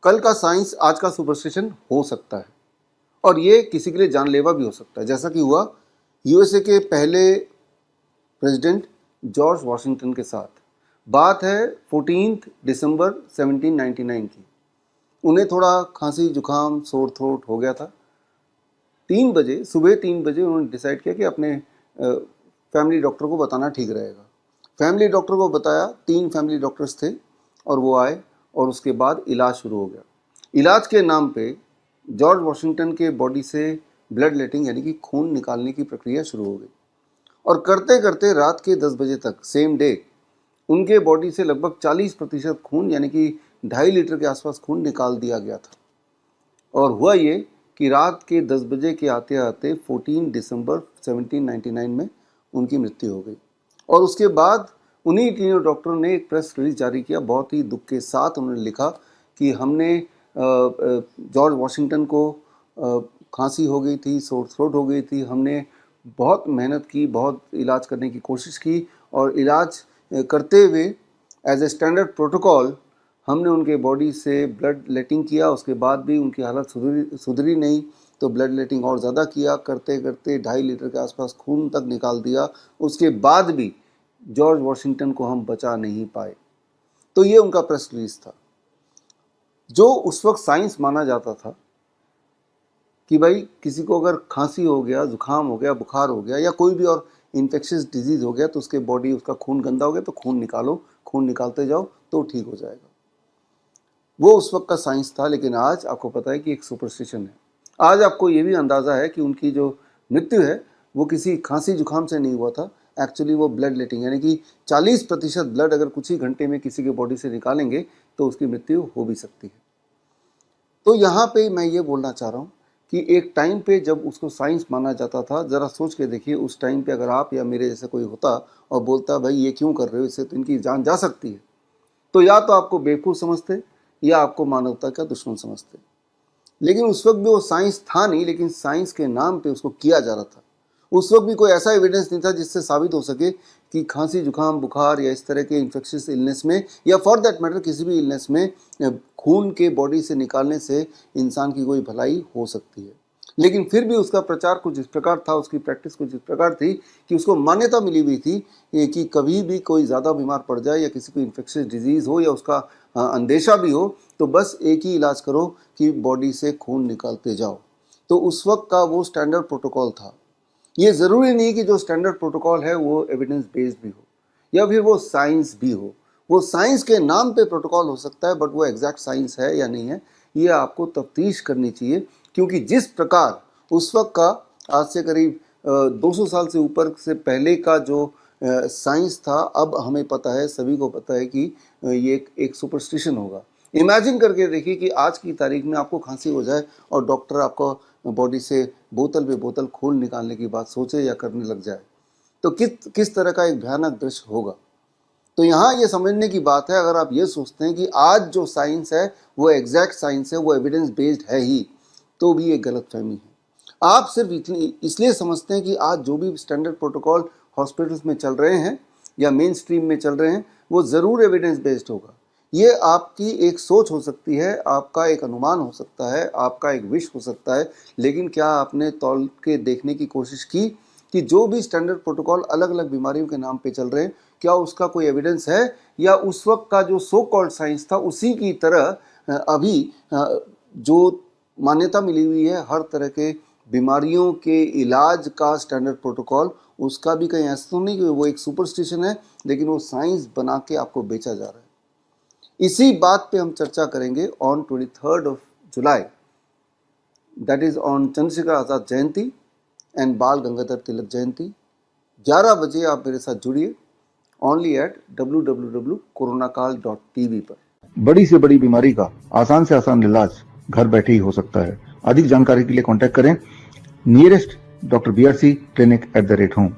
कल का साइंस आज का सुपरस्टिशन हो सकता है और ये किसी के लिए जानलेवा भी हो सकता है, जैसा कि हुआ यूएसए के पहले प्रेसिडेंट जॉर्ज वॉशिंगटन के साथ। बात है 14 दिसंबर 1799 की। उन्हें थोड़ा खांसी जुकाम सोर थ्रोट हो गया था। 3 बजे सुबह 3 बजे उन्होंने डिसाइड किया कि अपने फैमिली डॉक्टर को बताना ठीक रहेगा। फैमिली डॉक्टर को बताया, 3 फैमिली डॉक्टर्स थे और वो आए और उसके बाद इलाज शुरू हो गया। इलाज के नाम पे जॉर्ज वॉशिंगटन के बॉडी से ब्लड लेटिंग यानी कि खून निकालने की प्रक्रिया शुरू हो गई और करते करते रात के 10 बजे तक सेम डे उनके बॉडी से लगभग 40% खून यानी कि 2.5 लीटर के आसपास खून निकाल दिया गया था। और हुआ ये कि रात के 10 बजे के आते आते 14 दिसंबर 1799 में उनकी मृत्यु हो गई। और उसके बाद उन्हीं तीनों डॉक्टरों ने एक प्रेस रिलीज जारी किया। बहुत ही दुख के साथ उन्होंने लिखा कि हमने जॉर्ज वॉशिंगटन को खांसी हो गई थी, सोर थ्रोट हो गई थी, हमने बहुत मेहनत की, बहुत इलाज करने की कोशिश की और इलाज करते हुए एज ए स्टैंडर्ड प्रोटोकॉल हमने उनके बॉडी से ब्लड लेटिंग किया। उसके बाद भी उनकी हालत सुधरी नहीं तो ब्लड लेटिंग और ज़्यादा किया, करते करते 2.5 लीटर के आसपास खून तक निकाल दिया। उसके बाद भी जॉर्ज वॉशिंगटन को हम बचा नहीं पाए। तो ये उनका प्रेस रिलीज था। जो उस वक्त साइंस माना जाता था कि भाई किसी को अगर खांसी हो गया, जुकाम हो गया, बुखार हो गया या कोई भी और इन्फेक्शियस डिजीज हो गया तो उसके बॉडी उसका खून गंदा हो गया तो खून निकालो, खून निकालते जाओ तो ठीक हो जाएगा। वो उस वक्त का साइंस था। लेकिन आज आपको पता है कि एक सुपरस्टिशन है। आज आपको ये भी अंदाज़ा है कि उनकी जो मृत्यु है वो किसी खांसी जुकाम से नहीं हुआ था। एक्चुअली वो ब्लड लेटिंग यानी कि 40% ब्लड अगर कुछ ही घंटे में किसी के बॉडी से निकालेंगे तो उसकी मृत्यु हो भी सकती है। तो यहाँ पे मैं ये बोलना चाह रहा हूँ कि एक टाइम पे जब उसको साइंस माना जाता था, ज़रा सोच के देखिए उस टाइम पे अगर आप या मेरे जैसे कोई होता और बोलता भाई ये क्यों कर रहे हो, इससे तो इनकी जान जा सकती है, तो या तो आपको बेवकूफ़ समझते या आपको मानवता का दुश्मन समझते। लेकिन उस वक्त भी वो साइंस था नहीं, लेकिन साइंस के नाम पे उसको किया जा रहा था। उस वक्त भी कोई ऐसा एविडेंस नहीं था जिससे साबित हो सके कि खांसी जुकाम बुखार या इस तरह के इन्फेक्शियस इलनेस में या फॉर दैट मैटर किसी भी इलनेस में खून के बॉडी से निकालने से इंसान की कोई भलाई हो सकती है। लेकिन फिर भी उसका प्रचार कुछ इस प्रकार था, उसकी प्रैक्टिस कुछ इस प्रकार थी कि उसको मान्यता मिली हुई थी कि कभी भी कोई ज़्यादा बीमार पड़ जाए या किसी को इन्फेक्शियस डिजीज़ हो या उसका अंदेशा भी हो तो बस एक ही इलाज करो कि बॉडी से खून निकालते जाओ। तो उस वक्त का वो स्टैंडर्ड प्रोटोकॉल था। ये ज़रूरी नहीं कि जो स्टैंडर्ड प्रोटोकॉल है वो एविडेंस बेस्ड भी हो या फिर वो साइंस भी हो। वो साइंस के नाम पे प्रोटोकॉल हो सकता है, बट वो एग्जैक्ट साइंस है या नहीं है ये आपको तफ्तीश करनी चाहिए। क्योंकि जिस प्रकार उस वक्त का आज से करीब 200 साल से ऊपर से पहले का जो साइंस था, अब हमें पता है, सभी को पता है कि ये एक सुपरस्टिशन होगा। इमेजिन करके देखिए कि आज की तारीख में आपको खांसी हो जाए और डॉक्टर आपको बॉडी से बोतल पे बोतल खून निकालने की बात सोचे या करने लग जाए तो किस तरह का एक भयानक दृश्य होगा। तो यहाँ ये समझने की बात है, अगर आप ये सोचते हैं कि आज जो साइंस है वो एग्जैक्ट साइंस है, वो एविडेंस बेस्ड है ही, तो भी एक गलतफहमी है। आप सिर्फ इसलिए समझते हैं कि आज जो भी स्टैंडर्ड प्रोटोकॉल हॉस्पिटल्स में चल रहे हैं या मेन स्ट्रीम में चल रहे हैं वो ज़रूर एविडेंस बेस्ड होगा। ये आपकी एक सोच हो सकती है, आपका एक अनुमान हो सकता है, आपका एक विश हो सकता है, लेकिन क्या आपने तौल के देखने की कोशिश की कि जो भी स्टैंडर्ड प्रोटोकॉल अलग अलग बीमारियों के नाम पे चल रहे हैं क्या उसका कोई एविडेंस है या उस वक्त का जो सो कॉल्ड साइंस था उसी की तरह अभी जो मान्यता मिली हुई है हर तरह के बीमारियों के इलाज का स्टैंडर्ड प्रोटोकॉल, उसका भी कहीं ऐसा तो नहीं कि वो एक सुपरस्टिशन है लेकिन वो साइंस बना के आपको बेचा जा रहा है। इसी बात पे हम चर्चा करेंगे on 23 July, that is on Chandrashekhar Azad Jayanti and बाल गंगाधर तिलक जयंती। 11 बजे आप मेरे साथ जुड़िए ओनली एट www.coronakal.tv पर। बड़ी से बड़ी बीमारी का आसान से आसान इलाज घर बैठे ही हो सकता है। अधिक जानकारी के लिए कांटेक्ट करें नियरेस्ट डॉक्टर BRC clinic@home।